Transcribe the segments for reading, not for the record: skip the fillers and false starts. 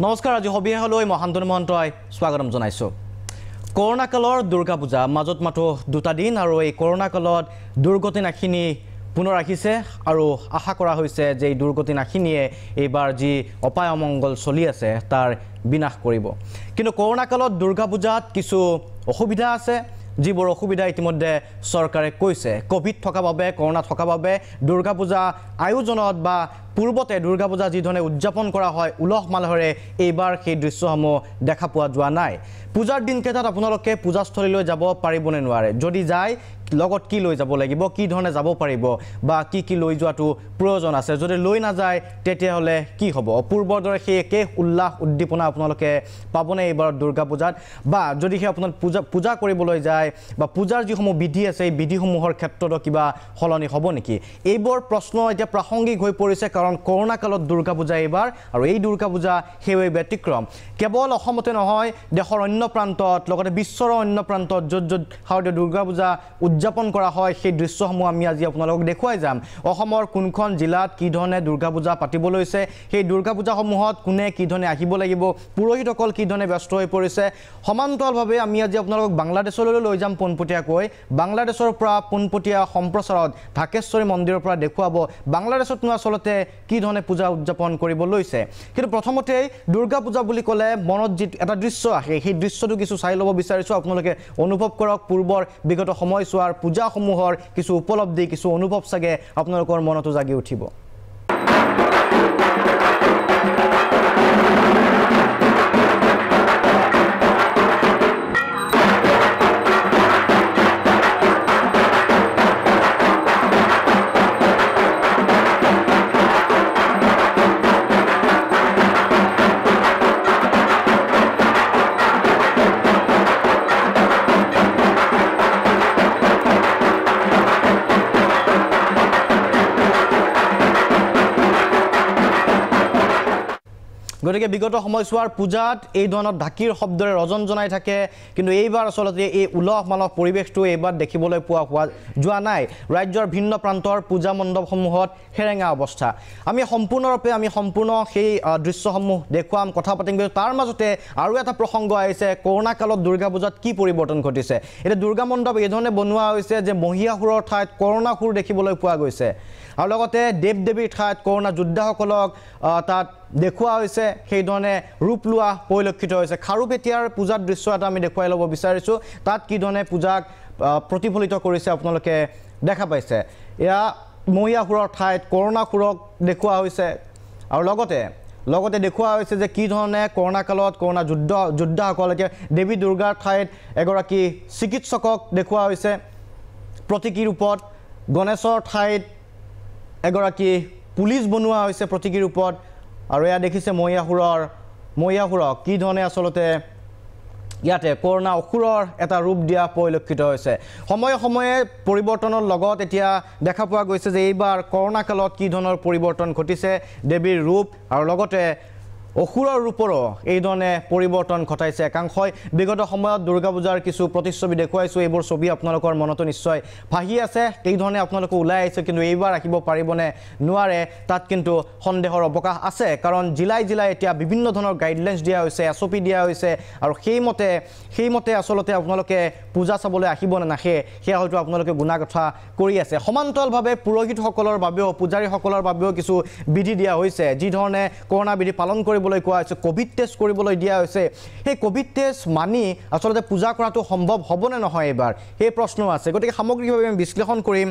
নমস্কাৰ আজি হবিয়ালৈ মহান্তন মহন্তই স্বাগতম জনাইছো কৰোনা কালৰ দুৰ্গা পূজা মাজত মাত্ৰ দুটা দিন আৰু এই কৰোনা কালত দুৰ্গতি নাখিনী পুনৰ আহিছে আৰু আশা কৰা হৈছে যে এই দুৰ্গতি নাখিনীয়ে এইবাৰ যি অপায় অমংগল চলি আছে তাৰ বিনাশ কৰিব কিন্তু কৰোনা কালত দুৰ্গা পূজাত কিছু অসুবিধা আছে যিবোৰ অসুবিধা ইতিমধ্যে চৰকাৰে কৈছে কোভিড থকা বাবে কৰোনা থকা বাবে দুৰ্গা পূজা আয়োজনত বা পূৰ্বতে দুৰ্গা পূজা যি ধৰণে উদযাপন কৰা হয় উলহ মালহেৰে এইবাৰ সেই দৃশ্যসমূহ দেখা পোৱা যোৱা নাই পূজাৰ দিনকেইটাত আপোনালোকে পূজাস্থলীলৈ যাব পাৰিবনে নোৱাৰে যদি যায় লগত কি লৈ যাব লাগিব কি ধৰণে যাব পাৰিব বা কি লৈ যোৱাটো প্ৰয়োজন আছে যদি লৈ না যায় তেতিয়া হলে কি হ'ব পূৰ্বৰ দৰে সেই একে উল্লাস উদ্দীপনা আপোনালোকে পাবনে এইবাৰ দুৰ্গা পূজাত বা যদি হে আপোনাক পূজা কৰিবলৈ যায় বা পূজাৰ যিসমূহ বিধি আছে এই বিধিসমূহৰ ক্ষেত্ৰত কিবা হলনি হ'ব নেকি এইবোৰ প্ৰশ্ন এতিয়া প্ৰাসংগিক হৈ পৰিছে কাৰণ কৰোনা কালত দুৰ্গা পূজা এইবাৰ আৰু এই দুৰ্গা পূজা হেৱে ব্যতিক্ৰম কেৱল অসমতে নহয় দেশৰ অন্য প্ৰান্তত লগতে বিশ্বৰ অন্য প্ৰান্তত য'ত শাৰদীয় দুৰ্গা পূজা উদযাপন কৰা হয় সেই দৃশ্যসমূহ আমি আজি আপোনালোকক দেখুৱাই যাম অসমৰ কোনখন জিলাত কি ধৰণে দুৰ্গা পূজা পাতিব লৈছে সেই দুৰ্গা পূজাসমূহত কোনে কি ধৰণে আহিব লাগিব পুৰোহিতসকল কি ধৰণে ব্যস্ত হৈ পৰিছে সমান্তৰালভাৱে আমি আজি আপোনালোকক বাংলাদেশলৈ লৈ যাম পোনপটীয়াকৈ বাংলাদেশৰ পৰা পোনপটীয়া সম্প্ৰচাৰত ঢাকেশ্বৰী মন্দিৰৰ পৰা দেখুৱাব বাংলাদেশত আচলতে কি ধৰণে পূজা উদযাপন কৰিব লৈছে কিন্তু প্ৰথমতে দুৰ্গা পূজা বুলি ক'লে মনত যি এটা দৃশ্য আহে সেই দৃশ্যটো কিছু চাই ল'ব বিচাৰিছো আপোনালোকে অনুভৱ কৰক পূৰ্বৰ বিগত সময়ছোৱাৰ পূজাসমূহৰ কিছু উপলব্ধি কিছু অনুভৱ চাগে আপোনালোকৰ মনতো জাগি উঠিব গতিকে বিগত সময়ছোৱাৰ পূজাত এই ধৰণৰ ঢাকিৰ শব্দৰে ৰজন জনাই থাকে কিন্তু এইবাৰ আচলতে এই উলহ মালহ পৰিৱেশটো এইবাৰ দেখিবলৈ পোৱা যোৱা নাই ৰাজ্যৰ ভিন্ন প্ৰান্তৰ পূজা মণ্ডপসমূহত হেৰেঙা অৱস্থা আমি সম্পূৰ্ণ সেই দৃশ্যসমূহ দেখুৱাম কথা পাতিম কিন্তু তাৰ মাজতে আৰু এটা প্ৰসংগ আহিছে কৰোনা কালত দুৰ্গা পূজাত কি পৰিৱৰ্তন ঘটিছে এতিয়া দুৰ্গা মণ্ডপ এই ধৰণে বনোৱা হৈছে যে মহিয়াসুৰৰ ঠাইত কৰোনা সুৰ দেখিবলৈ পোৱা গৈছে আৰু লগতে দেৱ দেৱীৰ ঠাইত কৰোনা যোদ্ধাসকলক তাত দেখুওৱা হৈছে সেই ধৰণে ৰূপ লোৱা পৰিলক্ষিত হৈছে খাৰুপেটীয়াৰ পূজাৰ দৃশ্য এটা আমি দেখুৱাই ল'ব বিচাৰিছোঁ তাত কি ধৰণে পূজাক প্ৰতিফলিত কৰিছে আপোনালোকে দেখা পাইছে এয়া মহিয়াসুৰৰ ঠাইত কৰোনা সুৰক দেখুওৱা হৈছে আৰু লগতে দেখুওৱা হৈছে যে কি ধৰণে কৰোনা কালত কৰোনা যোদ্ধাসকল এতিয়া দেৱী দুৰ্গাৰ ঠাইত এগৰাকী চিকিৎসকক দেখুওৱা হৈছে প্ৰতীকী ৰূপত গণেশৰ ঠাইত এগৰাকী পুলিচ বনোৱা হৈছে প্ৰতীকী ৰূপত আৰু এয়া দেখিছে মহিয়াসুৰক কি ধৰণে আচলতে ইয়াতে কৰোনা অসুৰৰ এটা ৰূপ দিয়া পৰিলক্ষিত হৈছে সময়ে পৰিৱৰ্তনৰ লগত এতিয়া দেখা পোৱা গৈছে যে এইবাৰ কৰোনা কালত কি ধৰণৰ পৰিৱৰ্তন ঘটিছে দেৱীৰ ৰূপ আৰু লগতে অসুৰৰ ৰূপৰো এই ধৰণে পৰিৱৰ্তন ঘটাইছে একাংশই বিগত সময়ত দুৰ্গা পূজাৰ কিছু প্ৰতিচ্ছবি দেখুৱাইছোঁ এইবোৰ ছবি আপোনালোকৰ মনতো নিশ্চয় ভাহি আছে এই ধৰণে আপোনালোকে ওলাই আহিছে কিন্তু এইবাৰ আহিব পাৰিবনে নোৱাৰে তাত কিন্তু সন্দেহৰ অৱকাশ আছে কাৰণ জিলাই এতিয়া বিভিন্ন ধৰণৰ গাইডলাইন্স দিয়া হৈছে SOP দিয়া হৈছে আৰু সেইমতে আচলতে আপোনালোকে পূজা চাবলৈ আহিব নে নাহে সেয়া হয়তো আপোনালোকে গুণা কথা কৰি আছে সমান্তৰালভাৱে পুৰোহিতসকলৰ বাবেও পূজাৰীসকলৰ বাবেও কিছু বিধি দিয়া হৈছে যি ধৰণে কৰোনা বিধি পালন কৰিবলৈ কোৱা হৈছে কোভিড টেষ্ট কৰিবলৈ দিয়া হৈছে সেই কোভিড টেষ্ট মানি আচলতে পূজা কৰাটো সম্ভৱ হ'ব নে নহয় এবাৰ সেই প্ৰশ্ন আছে গতিকে সামগ্ৰিকভাৱে আমি বিশ্লেষণ কৰিম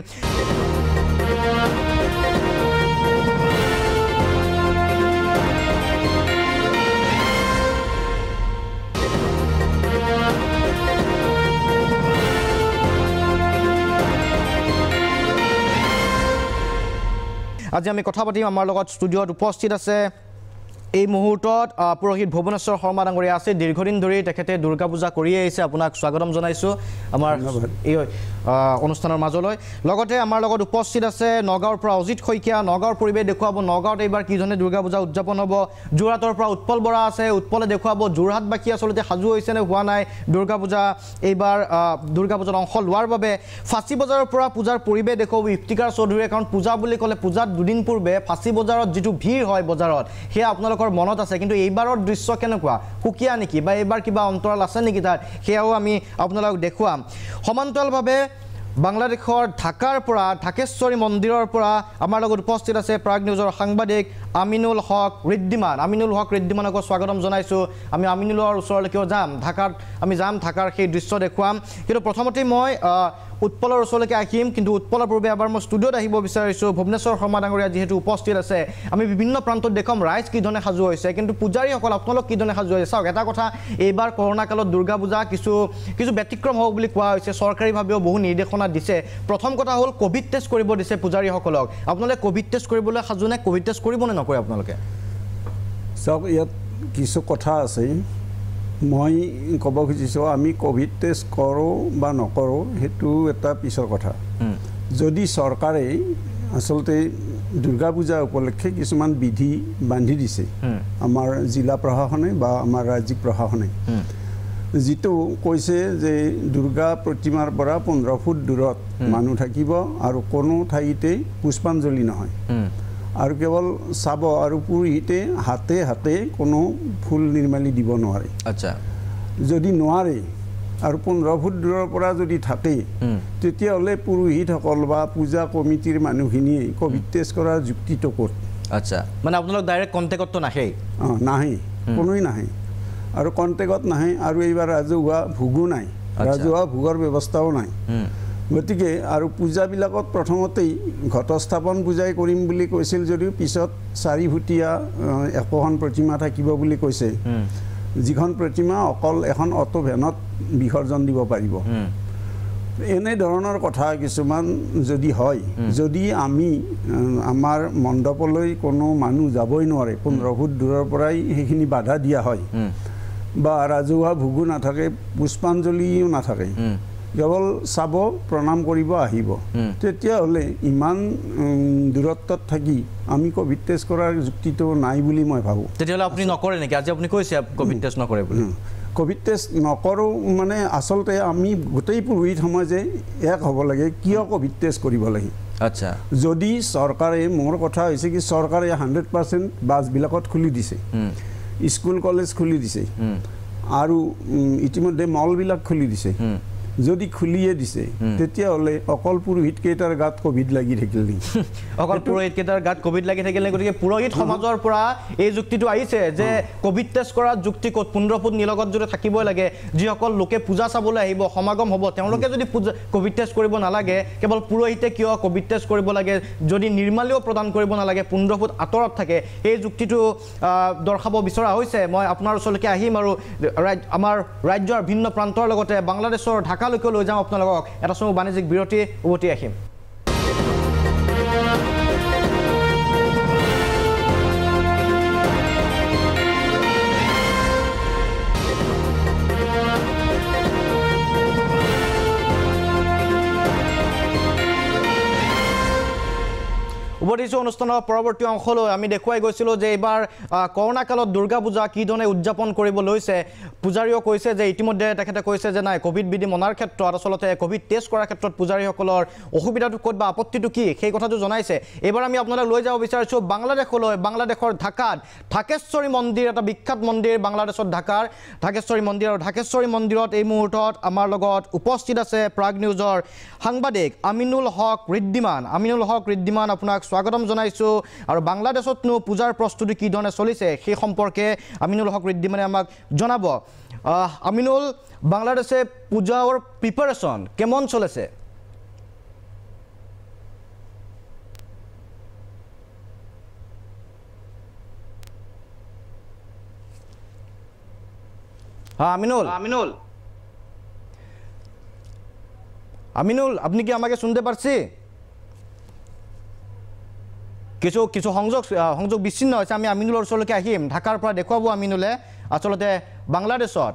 আজি আমি কথা পাতিম আমাৰ লগত ষ্টুডিঅ'ত উপস্থিত আছে এই মুহূৰ্তত পুৰোহিত ভুৱনেশ্বৰ শৰ্মা ডাঙৰীয়া আছে দীৰ্ঘদিন ধৰি তেখেতে দুৰ্গা পূজা কৰি আহিছে আপোনাক স্বাগতম জনাইছোঁ আমাৰ এই অনুষ্ঠানৰ মাজলৈ লগতে আমাৰ লগত উপস্থিত আছে নগাঁৱৰ পৰা অজিত শইকীয়া নগাঁৱৰ পৰিৱেশ দেখুৱাব নগাঁৱত এইবাৰ কি ধৰণে দুৰ্গা পূজা উদযাপন হ'ব যোৰহাটৰ পৰা উৎপল বৰা আছে উৎপলে দেখুৱাব যোৰহাটবাসী আচলতে সাজু হৈছে নে হোৱা নাই দুৰ্গা পূজা এইবাৰ দুৰ্গা পূজাত অংশ লোৱাৰ বাবে ফাঁচী বজাৰৰ পৰা পূজাৰ পৰিৱেশ দেখুৱাব ইফতিকাৰ চৌধুৰীয়ে কাৰণ পূজা বুলি ক'লে পূজাত দুদিন পূৰ্বে ফাঁচী বজাৰত যিটো ভিৰ হয় বজাৰত সেয়া আপোনালোক আপোনালোকৰ মনত আছে কিন্তু এইবাৰৰ দৃশ্য কেনেকুৱা সুকীয়া নেকি বা এইবাৰ কিবা অন্তৰাল আছে নেকি তাৰ সেয়াও আমি আপোনালোকক দেখুৱাম সমান্তৰালভাৱে বাংলাদেশৰ ঢাকাৰ পৰা ঢাকেশ্বৰী মন্দিৰৰ পৰা আমাৰ লগত উপস্থিত আছে প্ৰাগ নিউজৰ সাংবাদিক আমিনুল হক ৰিদ্দিমানক স্বাগতম জনাইছোঁ আমি আমিনুলৰ ওচৰলৈকেও যাম ঢাকাত আমি যাম ঢাকাৰ সেই দৃশ্য দেখুৱাম কিন্তু প্ৰথমতে মই উৎপলৰ ওচৰলৈকে আহিম কিন্তু উৎপলৰ পূৰ্বে এবাৰ মই ষ্টুডিঅ'ত আহিব বিচাৰিছোঁ ভুৱনেশ্বৰ শৰ্মা ডাঙৰীয়া যিহেতু উপস্থিত আছে আমি বিভিন্ন প্ৰান্তত দেখুৱাম ৰাইজ কি ধৰণে সাজু হৈছে কিন্তু পূজাৰীসকল আপোনালোক কি ধৰণে সাজু হৈছে চাওক এটা কথা এইবাৰ কৰোণা কালত দুৰ্গা পূজা কিছু ব্যতিক্ৰম হ'ব বুলি কোৱা হৈছে চৰকাৰীভাৱেও বহু নিৰ্দেশনা দিছে প্ৰথম কথা হ'ল কোভিড টেষ্ট কৰিব দিছে পূজাৰীসকলক আপোনালোকে কোভিড টেষ্ট কৰিবলৈ সাজু নে কোভিড টেষ্ট কৰিব নে নকৰে আপোনালোকে চাওক ইয়াত কিছু কথা আছে মই ক'ব খুজিছোঁ আমি কোভিড টেষ্ট কৰোঁ বা নকৰোঁ সেইটো এটা পিছৰ কথা যদি চৰকাৰে আচলতে দুৰ্গা পূজা উপলক্ষে কিছুমান বিধি বান্ধি দিছে আমাৰ জিলা প্ৰশাসনে বা আমাৰ ৰাজ্যিক প্ৰশাসনে যিটো কৈছে যে দুৰ্গা প্ৰতিমাৰ পৰা 15 ফুট দূৰত মানুহ থাকিব আৰু কোনো ঠাইতে পুষ্পাঞ্জলি নহয় আৰু কেৱল চাব আৰু পুৰোহিতে হাতে হাতে কোনো ফুল নিৰ্মালি দিব নোৱাৰে আচ্ছা যদি নোৱাৰে আৰু 15 ফুট দূৰৰ পৰা যদি থাকে তেতিয়াহ'লে পুৰোহিতসকল বা পূজা কমিটিৰ মানুহখিনিয়ে কোভিড টেষ্ট কৰাৰ যুক্তিটো ক'ত আচ্ছা মানে আপোনালোক ডাইৰেক্ট কণ্টেক্টতো নাহে নাহে কোনোই নাহে আৰু কণ্টেক্টত নাহে আৰু এইবাৰ ৰাজহুৱা ভোগো নাই ৰাজহুৱা ভোগৰ ব্যৱস্থাও নাই গতিকে আৰু পূজাবিলাকত প্ৰথমতেই ঘটস্থাপন পূজাই কৰিম বুলি কৈছিল যদিও পিছত 4 ফুটীয়া একোখন প্ৰতিমা থাকিব বুলি কৈছে যিখন প্ৰতিমা অকল এখন অটো ভেনত বিসৰ্জন দিব পাৰিব এনে ধৰণৰ কথা কিছুমান যদি হয় যদি আমি আমাৰ মণ্ডপলৈ কোনো মানুহ যাবই নোৱাৰে 15 ফুট দূৰৰ পৰাই সেইখিনি বাধা দিয়া হয় বা ৰাজহুৱা ভোগো নাথাকে পুষ্পাঞ্জলিও নাথাকে কেৱল চাব প্ৰণাম কৰিব আহিব তেতিয়াহ'লে ইমান দূৰত্বত থাকি আমি কোভিড টেষ্ট কৰাৰ যুক্তিটো নাই বুলি মই ভাবোঁ তেতিয়াহ'লে আপুনি নকৰে নেকি আজি আপুনি কৈছে কোভিড টেষ্ট নকৰে বুলি কোভিড টেষ্ট নকৰোঁ মানে আচলতে আমি গোটেই পুৰোহিত সমাজে এক হ'ব লাগে কিয় কোভিড টেষ্ট কৰিব লাগে আচ্ছা যদি চৰকাৰে মোৰ কথা হৈছে কি চৰকাৰে 100% বাছবিলাকত খুলি দিছে স্কুল কলেজ খুলি দিছে আৰু ইতিমধ্যে মলবিলাক খুলি দিছে যদি খুলিয়ে দিছে তেতিয়াহ'লে অকল পুৰোহিত কেইটাৰ গাত কোভিড লাগি থাকিল নেকি অকল পুৰোহিত কেইটাৰ গাত কোভিড লাগি থাকিল নেকি গতিকে পুৰোহিত সমাজৰ পৰা এই যুক্তিটো আহিছে যে কোভিড টেষ্ট কৰাৰ যুক্তি ক'ত 15 ফুট নিলগত যদি থাকিবই লাগে যিসকল লোকে পূজা চাবলৈ আহিব সমাগম হ'ব তেওঁলোকে যদি কোভিড টেষ্ট কৰিব নালাগে কেৱল পুৰোহিতে কিয় কোভিড টেষ্ট কৰিব লাগে যদি নিৰ্মালীও প্ৰদান কৰিব নালাগে 15 ফুট আঁতৰত থাকে এই যুক্তিটো দৰ্শাব বিচৰা হৈছে মই আপোনাৰ ওচৰলৈকে আহিম আৰু আমাৰ ৰাজ্যৰ ভিন্ন প্ৰান্তৰ লগতে বাংলাদেশৰ ঢাকালৈকে লৈ যাম আপোনালোকক এটা সময় বাণিজ্যিক বিৰতি উভতি আহিম উভতিছোঁ অনুষ্ঠানৰ পৰৱৰ্তী অংশলৈ আমি দেখুৱাই গৈছিলোঁ যে এইবাৰ কৰোণা কালত দুৰ্গা পূজা কি ধৰণে উদযাপন কৰিব লৈছে পূজাৰীও কৈছে যে ইতিমধ্যে তেখেতে কৈছে যে নাই কোভিড বিধি মনাৰ ক্ষেত্ৰত আচলতে কোভিড টেষ্ট কৰাৰ ক্ষেত্ৰত পূজাৰীসকলৰ অসুবিধাটো ক'ত বা আপত্তিটো কি সেই কথাটো জনাইছে এইবাৰ আমি আপোনালোক লৈ যাব বিচাৰিছোঁ বাংলাদেশলৈ বাংলাদেশৰ ঢাকাত ঢাকেশ্বৰী মন্দিৰ এটা বিখ্যাত মন্দিৰ বাংলাদেশত ঢাকাৰ ঢাকেশ্বৰী মন্দিৰ আৰু ঢাকেশ্বৰী মন্দিৰত এই মুহূৰ্তত আমাৰ লগত উপস্থিত আছে প্ৰাগ নিউজৰ সাংবাদিক আমিনুল হক ৰিদ্দিমান আপোনাক স্বাগতম জনাইছোঁ আৰু বাংলাদেশতনো পূজাৰ প্ৰস্তুতি কি ধৰণে চলিছে সেই সম্পৰ্কে আমিনুল হক ৰিদ্দিমানে আমাক জনাব আমিনুল বাংলাদেশে পূজাৰ প্ৰিপাৰেশ্যন কেমন চলেছে আমিনুল আপনি কি আমাকে শুনতে পাৰছি কিছু সংযোগ বিচ্ছিন্ন হৈছে আমি আমিনুলৰ ওচৰলৈকে আহিম ঢাকাৰ পৰা দেখুৱাব আমিনুলে আচলতে বাংলাদেশত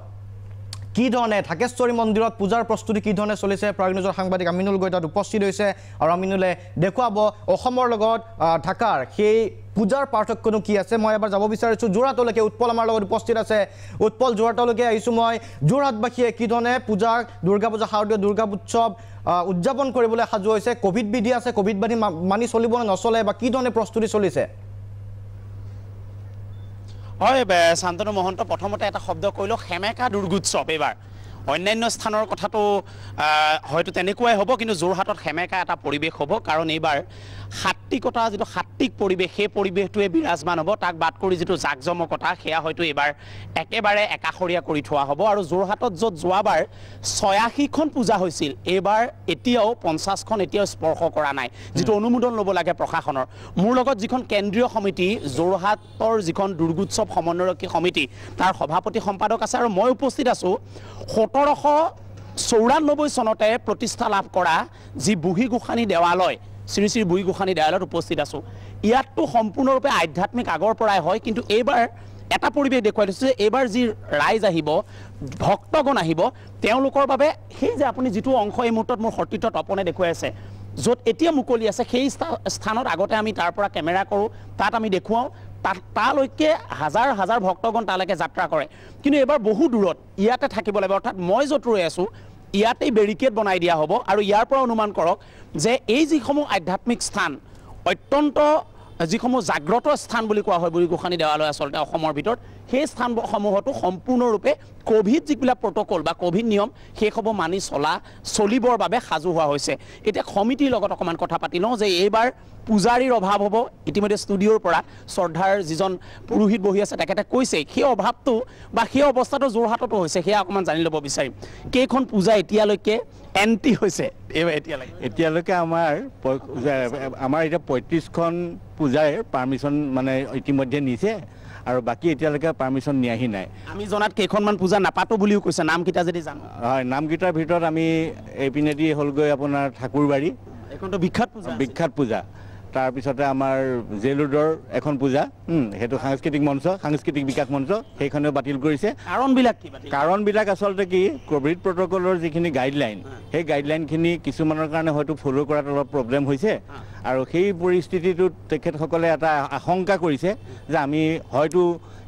কি ধৰণে ঢাকেশ্বৰী মন্দিৰত পূজাৰ প্ৰস্তুতি কি ধৰণে চলিছে প্ৰাগ নিউজৰ সাংবাদিক আমিনুল গৈ তাত উপস্থিত হৈছে আৰু আমিনুলে দেখুৱাব অসমৰ লগত ঢাকাৰ সেই পূজাৰ পাৰ্থক্যনো কি আছে মই এবাৰ যাব বিচাৰিছোঁ যোৰহাটলৈকে উৎপল আমাৰ লগত উপস্থিত আছে উৎপল যোৰহাটলৈকে আহিছোঁ মই যোৰহাটবাসীয়ে কি ধৰণে পূজা দুৰ্গা পূজা শাৰদীয় দুৰ্গা উৎসৱ উদযাপন কৰিবলৈ সাজু হৈছে কোভিড বিধি আছে কোভিড বিধি মানি চলিব নে নচলে বা কি ধৰণে প্ৰস্তুতি চলিছে হয় শান্তনু মহন্ত প্ৰথমতে এটা শব্দ কৈলো সেমেকা দুৰ্গোৎসৱ এইবাৰ অন্যান্য স্থানৰ কথাটো হয়তো তেনেকুৱাই হ'ব কিন্তু যোৰহাটত সেমেকা এটা পৰিৱেশ হ'ব কাৰণ এইবাৰ সাত্বিকতা যিটো সাত্বিক পৰিৱেশ সেই পৰিৱেশটোৱে বিৰাজমান হ'ব তাক বাদ কৰি যিটো জাকজমকতা সেয়া হয়তো এইবাৰ একেবাৰে একাষৰীয়া কৰি থোৱা হ'ব আৰু যোৰহাটত য'ত যোৱাবাৰ ৮৬খন পূজা হৈছিল এইবাৰ এতিয়াও ৫০খন এতিয়াও স্পৰ্শ কৰা নাই যিটো অনুমোদন ল'ব লাগে প্ৰশাসনৰ মোৰ লগত যিখন কেন্দ্ৰীয় সমিতি যোৰহাটৰ যিখন দুৰ্গোৎসৱ সমন্বয়ৰক্ষী সমিতি তাৰ সভাপতি সম্পাদক আছে আৰু মই উপস্থিত আছোঁ ১৭৯৪ চনতে প্ৰতিষ্ঠা লাভ কৰা যি বুঢ়ী গোসানী দেৱালয় শ্ৰী শ্ৰী বুঢ়ী গোসানী দেৱালয়ত উপস্থিত আছোঁ ইয়াততো সম্পূৰ্ণৰূপে আধ্যাত্মিক আগৰ পৰাই হয় কিন্তু এইবাৰ এটা পৰিৱেশ দেখুৱাই দিছোঁ যে এইবাৰ যি ৰাইজ আহিব ভক্তগণ আহিব তেওঁলোকৰ বাবে সেই যে আপুনি যিটো অংশ এই মুহূৰ্তত মোৰ সতীৰ্থ তপনে দেখুৱাই আছে য'ত এতিয়া মুকলি আছে সেই স্থানত আগতে আমি তাৰ পৰা কেমেৰা কৰোঁ তাত আমি দেখুৱাওঁ তালৈকে হাজাৰ হাজাৰ ভক্তগণ তালৈকে যাত্ৰা কৰে কিন্তু এইবাৰ বহু দূৰত ইয়াতে থাকিব লাগিব অৰ্থাৎ মই য'ত ৰৈ আছোঁ ইয়াতেই বেৰিকেড বনাই দিয়া হ'ব আৰু ইয়াৰ পৰা অনুমান কৰক যে এই যিসমূহ আধ্যাত্মিক স্থান অত্যন্ত যিসমূহ জাগ্ৰত স্থান বুলি কোৱা হয় বুঢ়ী গোসানী দেৱালয় আচলতে অসমৰ ভিতৰত সেই স্থানসমূহতো সম্পূৰ্ণৰূপে কোভিড যিবিলাক প্ৰট'কল বা কোভিড নিয়ম সেইসমূহ মানি চলিবৰ বাবে সাজু হোৱা হৈছে এতিয়া সমিতিৰ লগত অকণমান কথা পাতি লওঁ যে এইবাৰ পূজাৰীৰ অভাৱ হ'ব ইতিমধ্যে ষ্টুডিঅ'ৰ পৰা শ্ৰদ্ধাৰ যিজন পুৰোহিত বহি আছে তেখেতে কৈছে সেই অভাৱটো বা সেই অৱস্থাটো যোৰহাটতো হৈছে সেয়া অকণমান জানি ল'ব বিচাৰিম কেইখন পূজা এতিয়ালৈকে এণ্টি হৈছে এতিয়ালৈকে আমাৰ এতিয়া ৩৫খন পূজাৰ পাৰ্মিশ্যন মানে ইতিমধ্যে নিছে আৰু বাকী এতিয়ালৈকে পাৰ্মিশ্যন নিয়াহি নাই আমি জনাত কেইখনমান পূজা নাপাতো বুলিও কৈছে নামকেইটা যদি জানো হয় নামকেইটাৰ ভিতৰত আমি এইপিনেদি হ'লগৈ আপোনাৰ ঠাকুৰবাৰী এইখনতো বিখ্যাত পূজা তাৰপিছতে আমাৰ জেলুডৰ এখন পূজা সেইটো সাংস্কৃতিক মঞ্চ সাংস্কৃতিক বিকাশ মঞ্চ সেইখনেও বাতিল কৰিছে কাৰণবিলাক আচলতে কি কোভিড প্ৰট'কলৰ যিখিনি গাইডলাইন সেই গাইডলাইনখিনি কিছুমানৰ কাৰণে হয়তো ফ'ল' কৰাত অলপ প্ৰব্লেম হৈছে আৰু সেই পৰিস্থিতিটোত তেখেতসকলে এটা আশংকা কৰিছে যে আমি হয়তো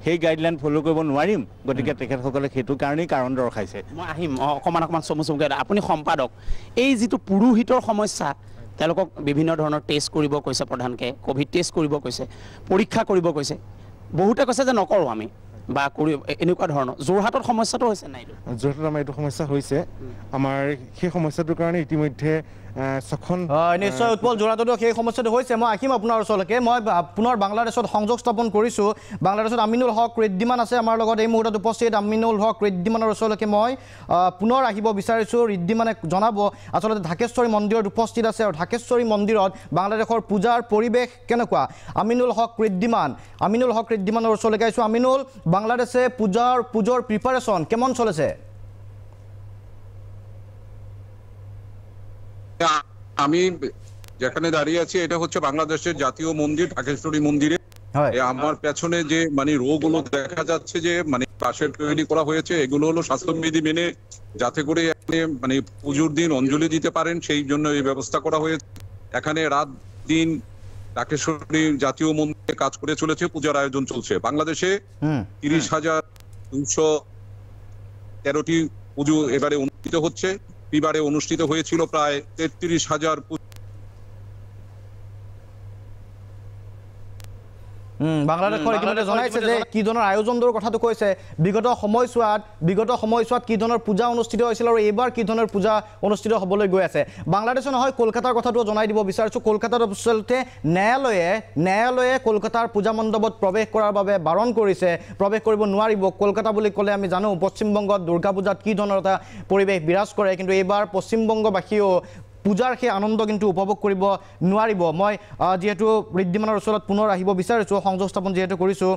সেই গাইডলাইন ফ'ল' কৰিব নোৱাৰিম গতিকে তেখেতসকলে সেইটো কাৰণেই কাৰণ দৰ্শাইছে মই আহিম অকণমান চমুকৈ আপুনি সম্পাদক এই যিটো পুৰোহিতৰ সমস্যা তেওঁলোকক বিভিন্ন ধৰণৰ টেষ্ট কৰিব কৈছে প্ৰধানকৈ কোভিড টেষ্ট কৰিব কৈছে পৰীক্ষা কৰিব কৈছে বহুতে কৈছে যে নকৰোঁ আমি বা কৰি এনেকুৱা ধৰণৰ যোৰহাটৰ সমস্যাটো হৈছে নাই যোৰহাটত আমাৰ এইটো সমস্যা হৈছে আমাৰ সেই সমস্যাটোৰ কাৰণে ইতিমধ্যে নিশ্চয় উৎপল যোৰহাটতো সেই সমস্যাটো হৈছে মই আহিম আপোনাৰ ওচৰলৈকে মই পুনৰ বাংলাদেশত সংযোগ স্থাপন কৰিছোঁ বাংলাদেশত আমিনুল হক ৰিদ্দিমান আছে আমাৰ লগত এই মুহূৰ্তত উপস্থিত আমিনুল হক ৰিদ্দিমানৰ ওচৰলৈকে মই পুনৰ আহিব বিচাৰিছোঁ ৰিদ্দিমানে জনাব আচলতে ঢাকেশ্বৰী মন্দিৰত উপস্থিত আছে আৰু ঢাকেশ্বৰী মন্দিৰত বাংলাদেশৰ পূজাৰ পৰিৱেশ কেনেকুৱা আমিনুল হক ৰিদ্দিমানৰ ওচৰলৈকে আহিছোঁ আমিনুল বাংলাদেশে পুজোর প্রিপারেশন কেমন চলেছে আমি যেখানে দাঁড়িয়ে আছি এটা হচ্ছে বাংলাদেশের জাতীয় মন্দির ঢাকেশ্বরী মন্দিরে আমার পেছনে যে মানে রোগগুলো দেখা যাচ্ছে যে মানে পাশের তৈরি করা হয়েছে এগুলো হলো স্বাস্থ্যবিধি মেনে যাতে করে মানে পুজোর দিন অঞ্জলি দিতে পারেন সেই জন্য এই ব্যবস্থা করা হয়েছে এখানে রাত দিন ঢাকেশ্বরী জাতীয় মন্দিরে কাজ করে চলেছে পূজার আয়োজন চলছে বাংলাদেশে ৩০,২১৩টি পুজো এবারে অনুষ্ঠিত হচ্ছে বিবারে অনুষ্ঠিত হয়েছিল প্রায় ৩৩,০০০ বাংলাদেশৰ ইতিমধ্যে জনাইছে যে কি ধৰণৰ আয়োজনৰ কথাটো কৈছে বিগত সময়ছোৱাত কি ধৰণৰ পূজা অনুষ্ঠিত হৈছিল আৰু এইবাৰ কি ধৰণৰ পূজা অনুষ্ঠিত হ'বলৈ গৈ আছে বাংলাদেশে নহয় কলকাতাৰ কথাটো জনাই দিব বিচাৰিছোঁ কলকাতাত আচলতে ন্যায়ালয়ে কলকাতাৰ পূজা মণ্ডপত প্ৰৱেশ কৰাৰ বাবে বাৰণ কৰিছে প্ৰৱেশ কৰিব নোৱাৰিব কলকাতা বুলি ক'লে আমি জানো পশ্চিমবংগত দুৰ্গা পূজাত কি ধৰণৰ এটা পৰিৱেশ বিৰাজ কৰে কিন্তু এইবাৰ পশ্চিমবংগবাসীও পূজাৰ সেই আনন্দ কিন্তু উপভোগ কৰিব নোৱাৰিব মই যেহেতু ঋদ্ধিমানৰ ওচৰত পুনৰ আহিব বিচাৰিছোঁ সংযোগ স্থাপন যেহেতু কৰিছোঁ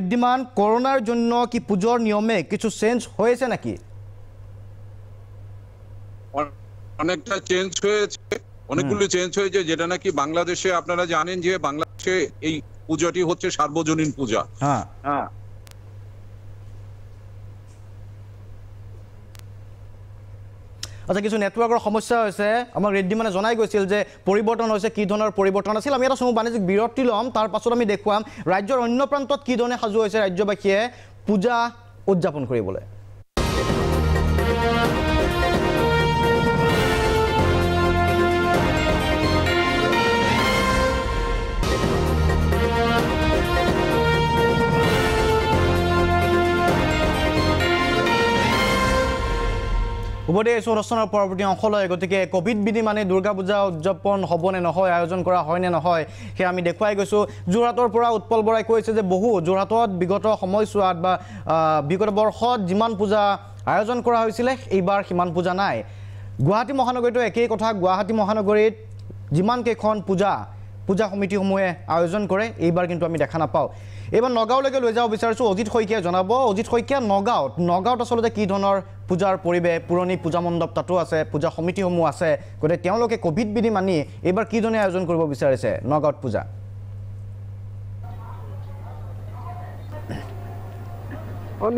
ঋদ্ধিমান করোনার জন্য কি পূজোর নিয়মে কিছু চেঞ্জ হয়েছে নাকি অনেকটা চেঞ্জ হয়েছে অনেকগুলো চেঞ্জ হয়েছে যেটা নাকি বাংলাদেশে আপনারা জানেন যে বাংলাদেশে এই পূজাটি হচ্ছে সার্বজনীন পূজা হ্যাঁ আচ্ছা কিছু নেটওয়াৰ্কৰ সমস্যা হৈছে আমাক ঋদ্ধিমানে জনাই গৈছিল যে পৰিৱৰ্তন হৈছে কি ধৰণৰ পৰিৱৰ্তন আছিল আমি এটা সময় বাণিজ্যিক বিৰতি ল'ম তাৰ পাছত আমি দেখুৱাম ৰাজ্যৰ অন্য প্ৰান্তত কি ধৰণে সাজু হৈছে ৰাজ্যবাসীয়ে পূজা উদযাপন কৰিবলৈ উভতি অনুষ্ঠানৰ পৰৱৰ্তী অংশলৈ গতিকে কোভিড বিধি মানে দুৰ্গা পূজা উদযাপন হ'বনে নহয় আয়োজন কৰা হয়নে নহয় সেয়া আমি দেখুৱাই গৈছোঁ যোৰহাটৰ পৰা উৎপল বৰাই কৈছে যে বহু যোৰহাটত বিগত সময়ছোৱাত বা বিগত বৰ্ষত যিমান পূজা আয়োজন কৰা হৈছিলে এইবাৰ সিমান পূজা নাই গুৱাহাটী মহানগৰীতো একেই কথা গুৱাহাটী মহানগৰীত যিমান কেইখন পূজা সমিতিসমূহে আয়োজন কৰে এইবাৰ কিন্তু আমি দেখা নাপাওঁ এইবাৰ নগাঁওলৈকে লৈ যাব বিচাৰিছোঁ অজিত শইকীয়াই জনাব অজিত শইকীয়া নগাঁৱত আচলতে কি ধৰণৰ পূজাৰ পৰিৱেশ পুৰণি পূজা মণ্ডপ তাতো আছে পূজা সমিতিসমূহ আছে গতিকে তেওঁলোকে কোভিড বিধি মানি এইবাৰ কি ধৰণে আয়োজন কৰিব বিচাৰিছে নগাঁৱত পূজা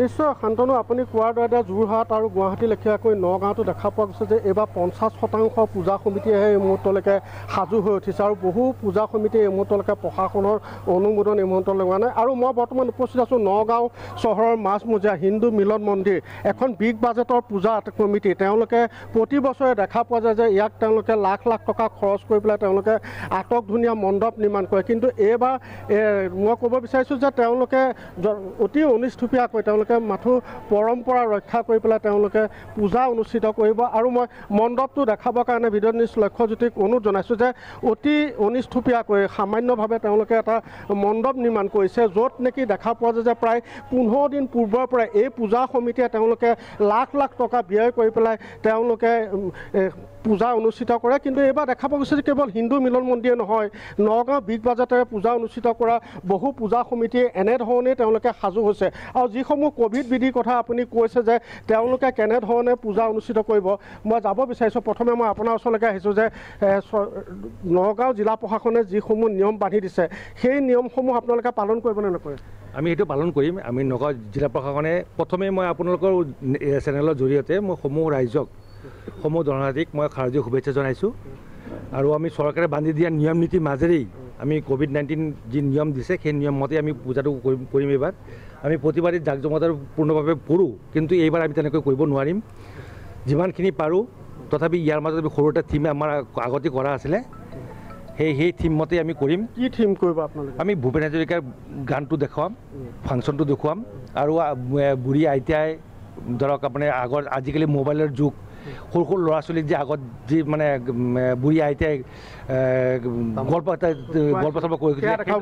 নিশ্চয় শান্তনু আপুনি কোৱাৰ দৰে যোৰহাট আৰু গুৱাহাটী লেখীয়াকৈ নগাঁৱতো দেখা পোৱা গৈছে যে এইবাৰ 50% পূজা সমিতিয়েহে এই মুহূৰ্তলৈকে সাজু হৈ উঠিছে আৰু বহু পূজা সমিতিয়ে এই মুহূৰ্তলৈকে প্ৰশাসনৰ অনুমোদন এই মুহূৰ্তলৈ লোৱা নাই আৰু মই বৰ্তমান উপস্থিত আছোঁ নগাঁও চহৰৰ মাজমজিয়া হিন্দু মিলন মন্দিৰ এখন বিগ বাজেটৰ পূজা কমিটি তেওঁলোকে প্ৰতি বছৰে দেখা পোৱা যায় যে ইয়াক তেওঁলোকে লাখ লাখ টকা খৰচ কৰি পেলাই তেওঁলোকে আটকধুনীয়া মণ্ডপ নিৰ্মাণ কৰে কিন্তু এইবাৰ মই ক'ব বিচাৰিছোঁ যে তেওঁলোকে অতি অনিষ্ঠুপীয়াকৈ তেওঁলোকে মাথো পৰম্পৰা ৰক্ষা কৰি পেলাই তেওঁলোকে পূজা অনুষ্ঠিত কৰিব আৰু মই মণ্ডপটো দেখাবৰ কাৰণে ভিডিঅ' নিউজ লক্ষ্যজ্যোতিক অনুৰোধ জনাইছোঁ যে অতি অনিষ্ঠুপীয়াকৈ সামান্যভাৱে তেওঁলোকে এটা মণ্ডপ নিৰ্মাণ কৰিছে য'ত নেকি দেখা পোৱা যায় যে প্ৰায় 15 দিন পূৰ্বৰ পৰা এই পূজা সমিতিয়ে তেওঁলোকে লাখ লাখ টকা ব্যয় কৰি পেলাই তেওঁলোকে পূজা অনুষ্ঠিত কৰে কিন্তু এইবাৰ দেখা পোৱা গৈছে যে কেৱল হিন্দু মিলন মন্দিৰে নহয় নগাঁও বিগ বাজেটেৰে পূজা অনুষ্ঠিত কৰা বহু পূজা সমিতিয়ে এনেধৰণেই তেওঁলোকে সাজু হৈছে আৰু যিসমূহ কোভিড বিধিৰ কথা আপুনি কৈছে যে তেওঁলোকে কেনেধৰণে পূজা অনুষ্ঠিত কৰিব মই যাব বিচাৰিছোঁ প্ৰথমে মই আপোনাৰ ওচৰলৈকে আহিছোঁ যে নগাঁও জিলা প্ৰশাসনে যিসমূহ নিয়ম বান্ধি দিছে সেই নিয়মসমূহ আপোনালোকে পালন কৰিবনে নকৰে আমি সেইটো পালন কৰিম আমি নগাঁও জিলা প্ৰশাসনে প্ৰথমে মই আপোনালোকৰ চেনেলৰ জৰিয়তে মই সমূহ ৰাইজক সমূহ জনজাতিক মই শাৰদীয় শুভেচ্ছা জনাইছোঁ আৰু আমি চৰকাৰে বান্ধি দিয়া নিয়ম নীতিৰ মাজেৰেই আমি কোভিড-19 যি নিয়ম দিছে সেই নিয়ম মতে আমি পূজাটো কৰিম এইবাৰ আমি প্ৰতিবাৰেই জাকজমকতাৰে পূৰ্ণভাৱে কৰোঁ কিন্তু এইবাৰ আমি তেনেকৈ কৰিব নোৱাৰিম যিমানখিনি পাৰোঁ তথাপি ইয়াৰ মাজত আমি সৰু এটা থিম আমাৰ আগতে কৰা আছিলে সেই থিম মতে আমি কৰিম কি থিম কৰিব আপোনালোকে আমি ভূপেন হাজৰিকাৰ গানটো দেখুৱাম ফাংচনটো দেখুৱাম আৰু বুঢ়ী আইতাই ধৰক আপোনাৰ আজিকালি মোবাইলৰ যুগ সৰু ল'ৰা ছোৱালীক যে আগত যি মানে বুঢ়ী আইতাই গল্প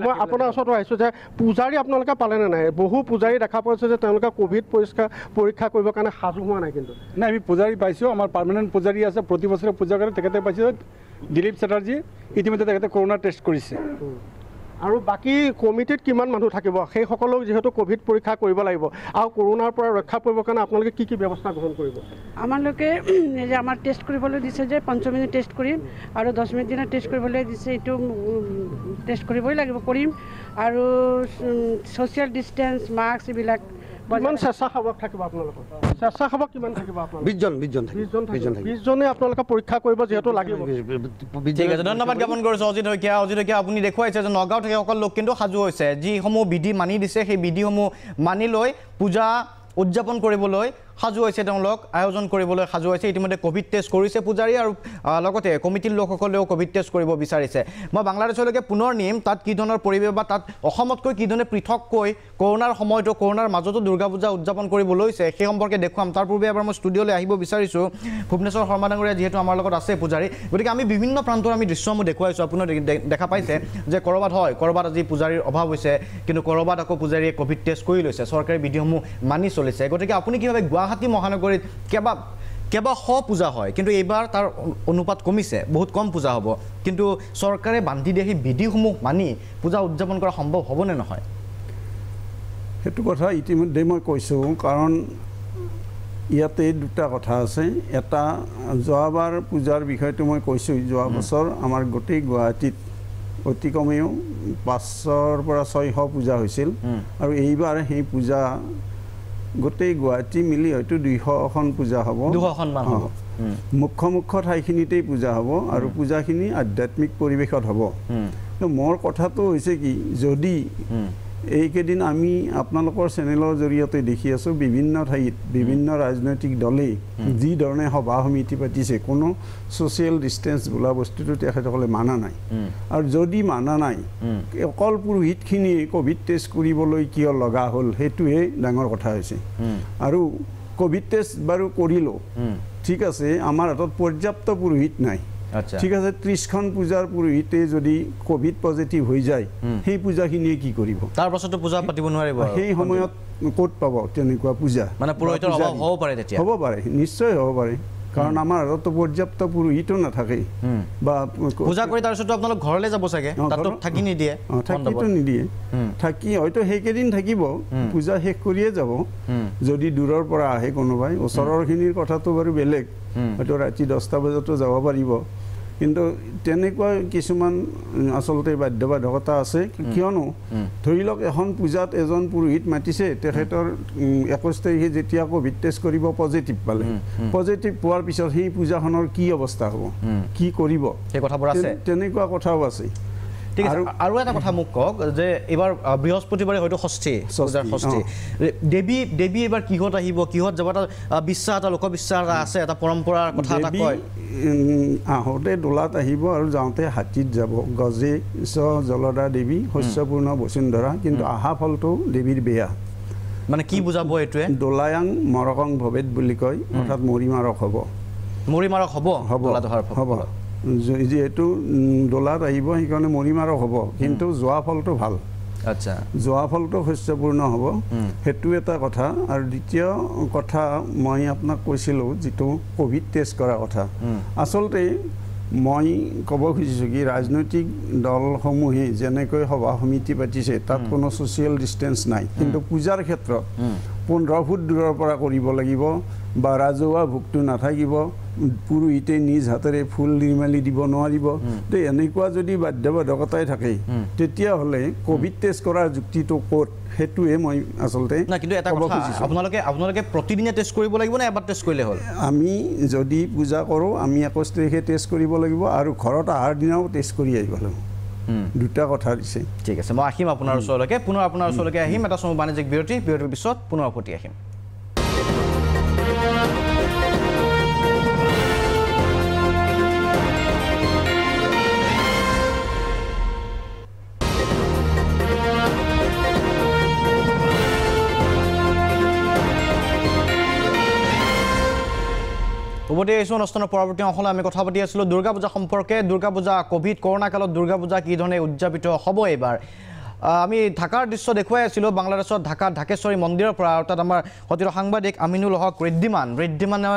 মই আপোনাৰ ওচৰত আহিছোঁ যে পূজাৰী আপোনালোকে পালেনে নাই বহু পূজাৰী দেখা পাইছে যে তেওঁলোকে কোভিড পৰীক্ষা কৰিবৰ কাৰণে সাজু হোৱা নাই কিন্তু নাই আমি পূজাৰী পাইছোঁ আমাৰ পাৰ্মানেণ্ট পূজাৰী আছে প্ৰতি বছৰে পূজা কৰে তেখেতে পাইছোঁ দিলীপ চেটাৰ্জী ইতিমধ্যে তেখেতে কৰোণা টেষ্ট কৰিছে আৰু বাকী কমিটিত কিমান মানুহ থাকিব সেইসকলক যিহেতু কোভিড পৰীক্ষা কৰিব লাগিব আৰু কৰোণাৰ পৰা ৰক্ষা কৰিবৰ কাৰণে আপোনালোকে কি কি ব্যৱস্থা গ্ৰহণ কৰিব আমালোকে যে আমাৰ টেষ্ট কৰিবলৈ দিছে যে 5 মিনিট টেষ্ট কৰিম আৰু 10 মিনিট দিনা টেষ্ট কৰিবলৈ দিছে এইটো টেষ্ট কৰিবই লাগিব কৰিম আৰু ছ'চিয়েল ডিষ্টেঞ্চ মাস্ক এইবিলাক কিমান স্বেচ্ছাসেৱক থাকিব আপোনালোকৰ স্বেচ্ছাসেৱক কিমান থাকিব আপোনালোকৰ 20 জনে আপোনালোকে পৰীক্ষা কৰিব যিহেতু লাগিব ঠিক আছে ধন্যবাদ জ্ঞাপন কৰিছোঁ অজিত শইকীয়া আপুনি দেখুৱাইছে যে নগাঁৱত সেইসকল লোক কিন্তু সাজু হৈছে যিসমূহ বিধি মানি দিছে সেই বিধিসমূহ মানি লৈ পূজা উদযাপন কৰিবলৈ সাজু হৈছে তেওঁলোক আয়োজন কৰিবলৈ সাজু হৈছে ইতিমধ্যে কোভিড টেষ্ট কৰিছে পূজাৰী আৰু লগতে কমিটিৰ লোকসকলেও কোভিড টেষ্ট কৰিব বিচাৰিছে মই বাংলাদেশলৈকে পুনৰ নিম তাত কি ধৰণৰ পৰিৱেশ বা তাত অসমতকৈ কি ধৰণে পৃথককৈ কৰোণাৰ সময়তো কৰোণাৰ মাজতো দুৰ্গা পূজা উদযাপন কৰিব লৈছে সেই সম্পৰ্কে দেখুৱাম তাৰ পূৰ্বে এবাৰ মই ষ্টুডিঅ'লৈ আহিব বিচাৰিছোঁ ভুৱনেশ্বৰ শৰ্মা ডাঙৰীয়া যিহেতু আমাৰ লগত আছে পূজাৰী গতিকে আমি বিভিন্ন প্ৰান্তৰ আমি দৃশ্যসমূহ দেখুৱাইছোঁ আপোনাৰ দেখা পাইছে যে ক'ৰবাত আজি পূজাৰীৰ অভাৱ হৈছে কিন্তু ক'ৰবাত আকৌ পূজাৰীয়ে কোভিড টেষ্ট কৰি লৈছে চৰকাৰী বিধিসমূহ মানি চলিছে গতিকে আপুনি কি ভাবে গুৱাহাটী মহানগৰীত কেবা পূজা হয় কিন্তু এইবাৰ তাৰ অনুপাত কমিছে বহুত কম পূজা হ'ব কিন্তু চৰকাৰে বান্ধি দিয়া সেই বিধিসমূহ মানি পূজা উদযাপন কৰা সম্ভৱ হ'বনে নহয় সেইটো কথা ইতিমধ্যে মই কৈছোঁ কাৰণ ইয়াতে দুটা কথা আছে এটা যোৱাবাৰ পূজাৰ বিষয়টো মই কৈছোঁ যোৱা বছৰ আমাৰ গোটেই গুৱাহাটীত অতি কমেও 500 পৰা 600 পূজা হৈছিল আৰু এইবাৰ সেই পূজা গোটেই গুৱাহাটী মিলি হয়তো 200খন পূজা হ'ব 200খন হ'ব মুখ্য ঠাইখিনিতেই পূজা হ'ব আৰু পূজাখিনি আধ্যাত্মিক পৰিৱেশত হ'ব মোৰ কথাটো হৈছে কি যদি এইকেইদিন আমি আপোনালোকৰ চেনেলৰ জৰিয়তে দেখি আছোঁ বিভিন্ন ঠাইত বিভিন্ন ৰাজনৈতিক দলে যি ধৰণে সভা সমিতি পাতিছে কোনো ছ'চিয়েল ডিষ্টেঞ্চ বোলা বস্তুটো তেখেতসকলে মানা নাই আৰু যদি মানা নাই অকল পুৰোহিতখিনিয়ে কোভিড টেষ্ট কৰিবলৈ কিয় লগা হ'ল সেইটোহে ডাঙৰ কথা হৈছে আৰু কোভিড টেষ্ট বাৰু কৰিলোঁ ঠিক আছে আমাৰ হাতত পৰ্যাপ্ত পুৰোহিত নাই ঠিক আছে 30খন পূজাৰ পুৰোহিতে যদি কোভিড পজিটিভ হৈ যায় সেই পূজাখিনিয়ে কি কৰিব তাৰ পাছতো পূজা পাতিব নোৱাৰিব সেই সময়ত ক'ত পাব তেনেকুৱা পূজা মানে পুৰোহিতৰ অভাৱ হ'ব পাৰে তেতিয়া হ'ব পাৰে নিশ্চয় হ'ব পাৰে কাৰণ আমাৰ হাতত পৰ্যাপ্ত পুৰোহিতো নাথাকে বা পূজা কৰি তাৰপিছত আপোনালোক ঘৰলৈ যাব চাগে তাতো থাকি নিদিয়ে থাকিতো নিদিয়ে থাকি হয়তো সেইকেইদিন থাকিব পূজা শেষ কৰিয়ে যাব যদি দূৰৰ পৰা আহে কোনোবাই ওচৰৰখিনিৰ কথাটো বাৰু বেলেগ হয়তো ৰাতি 10টা বজাতো যাব পাৰিব কিন্তু তেনেকুৱা কিছুমান আচলতে বাধ্যবাধকতা আছে কিয়নো ধৰি লওক এখন পূজাত এজন পুৰোহিত মাতিছে তেখেতৰ 21 তাৰিখে যেতিয়া কোভিড টেষ্ট কৰিব পজিটিভ পালে পজিটিভ পোৱাৰ পিছত সেই পূজাখনৰ কি অৱস্থা হ'ব কি কৰিব সেই কথাবোৰ আছে তেনেকুৱা কথাও আছে ঠিক আছে আৰু এটা কথা মোক কওক যে এবাৰ বৃহস্পতিবাৰে হয়তো ষষ্ঠী পূজাৰ ষষ্ঠী দেৱী এবাৰ কিহত আহিব কিহত যাব এটা বিশ্বাস এটা লোকবিশ্বাস আছে এটা পৰম্পৰাৰ কথা এটা কয় আহোঁতে দোলাত আহিব আৰু যাওঁতে হাতীত যাব গজে জলদা দেৱী শস্যপূৰ্ণ বসুন্ধৰা কিন্তু আহা ফলটো দেৱীৰ বেয়া মানে কি বুজাব এইটোৱে দোলায়াং মৰকং ভৱেদ বুলি কয় অৰ্থাৎ মৰিমাৰক হ'ব হ'ব যিহেতু দোলাত আহিব সেইকাৰণে মৰিমাৰক হ'ব কিন্তু যোৱা ফলটো ভাল আচ্ছা যোৱা ফলটো শস্যপূৰ্ণ হ'ব সেইটো এটা কথা আৰু দ্বিতীয় কথা মই আপোনাক কৈছিলোঁ যিটো কোভিড টেষ্ট কৰা কথা আচলতে মই ক'ব খুজিছোঁ কি ৰাজনৈতিক দলসমূহে যেনেকৈ সভা সমিতি পাতিছে তাত কোনো ছ'চিয়েল ডিষ্টেঞ্চ নাই কিন্তু পূজাৰ ক্ষেত্ৰত 15 ফুট দূৰৰ পৰা কৰিব লাগিব বা ৰাজহুৱা ভোগটো নাথাকিব পুৰোহিতে নিজ হাতেৰে ফুল নিৰ্মালি দিব নোৱাৰিব তো এনেকুৱা যদি বাধ্যবাধকতাই থাকে তেতিয়াহ'লে কোভিড টেষ্ট কৰাৰ যুক্তিটো ক'ত সেইটোৱে মই আচলতে না কিন্তু এটা কথা আপোনালোকে প্ৰতিদিনে টেষ্ট কৰিব লাগিব নে এবাৰ টেষ্ট কৰিলে হ'ল আমি যদি পূজা কৰোঁ আমি 21 তাৰিখে টেষ্ট কৰিব লাগিব আৰু ঘৰত অহাৰ দিনাও টেষ্ট কৰি আহিব লাগিব দুটা কথা দিছে ঠিক আছে মই আহিম আপোনাৰ ওচৰলৈকে পুনৰ আপোনাৰ ওচৰলৈকে আহিম এটা সময় বাণিজ্যিক বিৰতিৰ পিছত পুনৰ উভতি আহিম উভতি আহিছোঁ অনুষ্ঠানৰ পৰৱৰ্তী অংশলৈ আমি কথা পাতি আছিলোঁ দুৰ্গা পূজা সম্পৰ্কে দুৰ্গা পূজা কোভিড কৰোণা কালত দুৰ্গা পূজা কি ধৰণে উদযাপিত হ'ব এইবাৰ আমি ঢাকাৰ দৃশ্য দেখুৱাই আছিলোঁ বাংলাদেশত ঢাকা ঢাকেশ্বৰী মন্দিৰৰ পৰা আৰু তাত আমাৰ সতীৰ্থ সাংবাদিক আমিনুল হক ঋদ্ধিমানে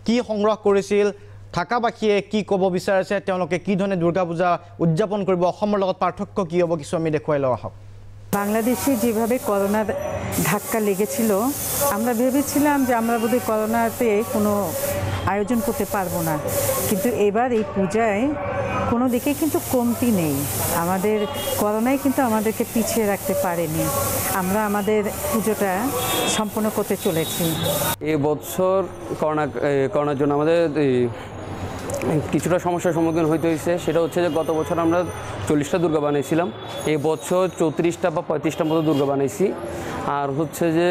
কি সংগ্ৰহ কৰিছিল ঢাকাবাসীয়ে কি ক'ব বিচাৰিছে তেওঁলোকে কি ধৰণে দুৰ্গা পূজা উদযাপন কৰিব অসমৰ লগত পাৰ্থক্য কি হ'ব কিছু আমি দেখুৱাই লওঁ আহক বাংলাদেশে যেভাবে করোনার ধাক্কা লেগেছিল আমরা ভেবেছিলাম যে আমরা বোধহয় করোনাতে কোনো আয়োজন করতে পারবো না কিন্তু এবার এই পূজায় কোনো দিকে কিন্তু কমতি নেই আমাদের করোনায় কিন্তু আমাদেরকে পিছিয়ে রাখতে পারেনি আমরা আমাদের পুজোটা সম্পন্ন করতে চলেছি এই বছর করোনার জন্য আমাদের কিছুটা সমস্যার সম্মুখীন হইতে হয়েছে সেটা হচ্ছে যে গত বছর আমরা 40টা দুর্গা বানাইছিলাম এই বছর 34টা বা 35টার মতো দুর্গা বানাইছি আর হচ্ছে যে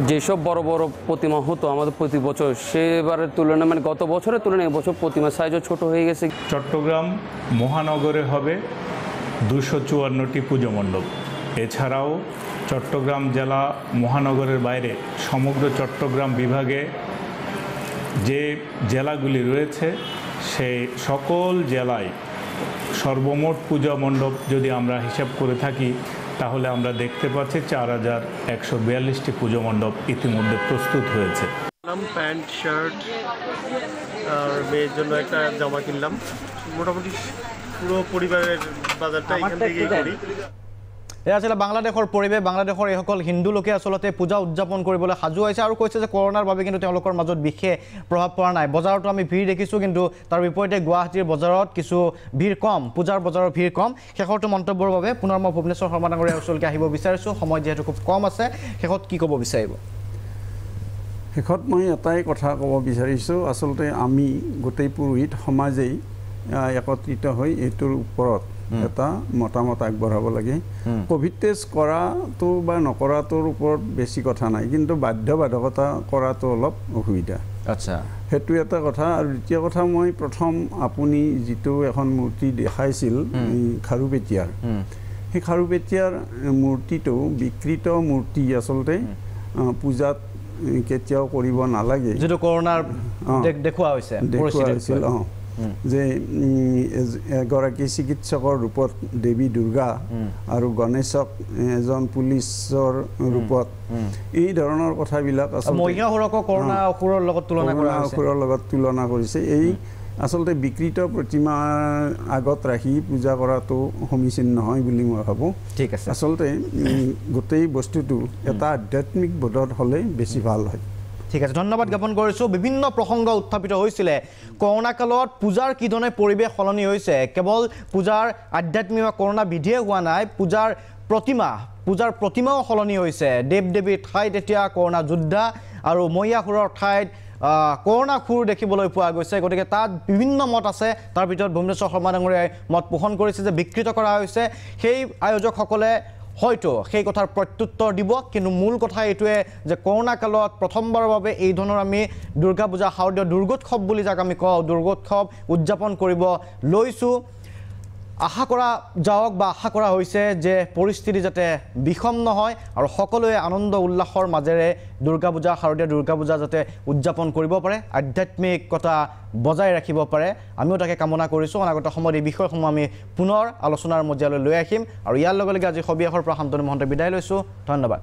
যেসব বড় বড় প্রতিমা হতো আমাদের প্রতি বছর সেবারের তুলনায় মানে গত বছরের তুলনায় এবছর প্রতিমার সাইজও ছোট হয়ে গেছে চট্টগ্রাম মহানগরে হবে 254টি পুজো মণ্ডপ এছাড়াও চট্টগ্রাম জেলা মহানগরের বাইরে সমগ্র চট্টগ্রাম বিভাগে যে জেলাগুলি রয়েছে সেই সকল জেলায় সর্বমোট পূজা মণ্ডপ যদি আমরা হিসাব করে থাকি তাহলে আমরা দেখতে পাচ্ছি 4142টি পুজো মণ্ডপ ইতিমধ্যে প্রস্তুত হয়েছে প্যান্ট শার্ট আর মেয়ের জন্য একটা জামা কিনলাম মোটামুটি পুরো পরিবারের বাজারটা এখান থেকেই করি এয়া আছিলে বাংলাদেশৰ পৰিৱেশ বাংলাদেশৰ এইসকল হিন্দু লোকে আচলতে পূজা উদযাপন কৰিবলৈ সাজু হৈছে আৰু কৈছে যে কৰোনাৰ বাবে কিন্তু তেওঁলোকৰ মাজত বিশেষ প্ৰভাৱ পৰা নাই বজাৰতো আমি ভিৰ দেখিছোঁ কিন্তু তাৰ বিপৰীতে গুৱাহাটীৰ বজাৰত কিছু ভিৰ কম পূজাৰ বজাৰৰ ভিৰ কম শেষৰটো মন্তব্যৰ বাবে পুনৰ মই ভুৱনেশ্বৰ শৰ্মা ডাঙৰীয়াৰ ওচৰলৈকে আহিব বিচাৰিছোঁ সময় যিহেতু খুব কম আছে শেষত কি ক'ব বিচাৰিব শেষত মই এটাই কথা ক'ব বিচাৰিছোঁ আচলতে আমি গোটেই পুৰোহিত সমাজেই একত্ৰিত হৈ এইটোৰ ওপৰত এটা মতামত আগবঢ়াব লাগে কোভিড টেষ্ট কৰাটো বা নকৰাটোৰ ওপৰত বেছি কথা নাই কিন্তু বাধ্যবাধকতা কৰাটো অলপ অসুবিধা আচ্ছা সেইটো এটা কথা আৰু দ্বিতীয় কথা মই প্ৰথম আপুনি যিটো এখন মূৰ্তি দেখাইছিল খাৰুপেটীয়াৰ সেই খাৰুপেটীয়াৰ মূৰ্তিটো বিকৃত মূৰ্তি আচলতে পূজাত কেতিয়াও কৰিব নালাগে যেটো কৰোনাৰ দেখুৱা হৈছে পৰিস্থিতি যে এগৰাকী চিকিৎসকৰ ৰূপত দেৱী দুৰ্গা আৰু গণেশক এজন পুলিচৰ ৰূপত এই ধৰণৰ কথাবিলাক আচলতে মহিলাসকলক কৰোনা অসুৰৰ লগত তুলনা কৰিছে এই আচলতে বিকৃত প্ৰতিমাৰ আগত ৰাখি পূজা কৰাটো সমীচীন নহয় বুলি মই ভাবোঁ ঠিক আছে আচলতে গোটেই বস্তুটো এটা আধ্যাত্মিক বোধত হ'লে বেছি ভাল হয় ঠিক আছে ধন্যবাদ জ্ঞাপন কৰিছোঁ বিভিন্ন প্ৰসংগ উত্থাপিত হৈছিলে কৰোনা কালত পূজাৰ কি ধৰণে পৰিৱেশ সলনি হৈছে কেৱল পূজাৰ আধ্যাত্মিক বা কৰোনা বিধিয়ে হোৱা নাই পূজাৰ প্ৰতিমাও সলনি হৈছে দেৱ দেৱীৰ ঠাইত এতিয়া কৰোনা যোদ্ধা আৰু মহিয়াসুৰৰ ঠাইত কৰোনা খুৰ দেখিবলৈ পোৱা গৈছে গতিকে তাত বিভিন্ন মত আছে তাৰ ভিতৰত ভুৱনেশ্বৰ শৰ্মা ডাঙৰীয়াই মত পোষণ কৰিছে যে বিকৃত কৰা হৈছে সেই আয়োজকসকলে হয়তো সেই কথাৰ প্ৰত্যুত্তৰ দিব কিন্তু মূল কথা এইটোৱে যে কৰোনা কালত প্ৰথমবাৰৰ বাবে এই ধৰণৰ আমি দুৰ্গা পূজা শাৰদীয় দুৰ্গোৎসৱ বুলি যাক আমি কওঁ দুৰ্গোৎসৱ উদযাপন কৰিব লৈছোঁ আশা কৰা যাওক বা আশা কৰা হৈছে যে পৰিস্থিতি যাতে বিষম নহয় আৰু সকলোৱে আনন্দ উল্লাসৰ মাজেৰে দুৰ্গা পূজা শাৰদীয় দুৰ্গা পূজা যাতে উদযাপন কৰিব পাৰে আধ্যাত্মিকতা বজাই ৰাখিব পাৰে আমিও তাকে কামনা কৰিছোঁ অনাগত সময়ত এই বিষয়সমূহ আমি পুনৰ আলোচনাৰ মজিয়ালৈ লৈ আহিম আৰু ইয়াৰ লগে লগে আজি সবিয়াসৰ পৰা শান্তনু মহন্ত বিদায় লৈছোঁ ধন্যবাদ